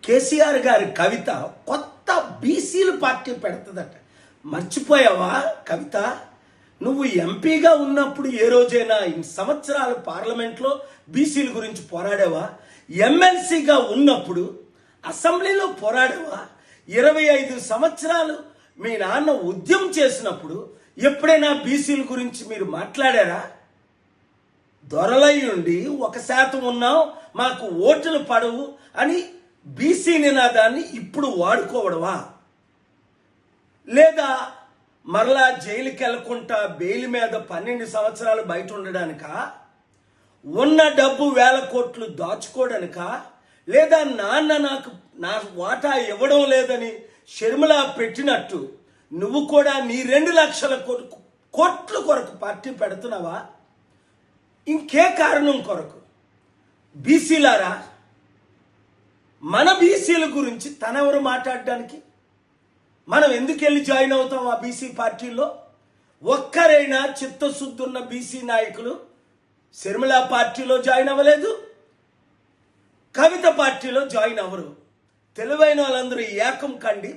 కేసీఆర్ గారి కవిత కొత్త బీసీలు పార్టీ పెడుతుందట. మర్చిపోయావా కవిత? నువ్వు ఎంపీగా ఉన్నప్పుడు ఏ రోజైనా ఇన్ని సంవత్సరాలు పార్లమెంట్లో బీసీల గురించి పోరాడావా? ఎమ్మెల్సీగా ఉన్నప్పుడు అసెంబ్లీలో పోరాడావా? 25 సంవత్సరాలు మీ నాన్న ఉద్యమం చేసినప్పుడు ఎప్పుడైనా బీసీల గురించి మీరు మాట్లాడారా? దొరలై ఉండి 1% ఉన్నాం, మాకు ఓట్లు పడవు అని బీసీ నినాదాన్ని ఇప్పుడు వాడుకోవడమా? లేదా మరలా జైలుకి వెళ్ళకుండా బెయిల్ మీద 12 సంవత్సరాలు బయట ఉండడానికా? ఉన్న డబ్బు 1000 కోట్లు దాచుకోవడానికా? లేదా నాన్న నా వాటా ఇవ్వడం లేదని షర్మిల పెట్టినట్టు నువ్వు కూడా నీ 2 లక్షల కోట్ల కొరకు పార్టీ పెడుతున్నావా? ఇంకే కారణం కొరకు? బీసీలారా, మన బీసీల గురించి తనెవరు మాట్లాడడానికి? మనం ఎందుకు వెళ్ళి జాయిన్ అవుతాం ఆ బీసీ పార్టీలో? ఒక్కరైనా చిత్తశుద్ధి ఉన్న బీసీ నాయకులు షర్మిల పార్టీలో జాయిన్ అవ్వలేదు, కవిత పార్టీలో జాయిన్ అవ్వరు. తెలివైన వాళ్ళందరూ ఏకం కండి.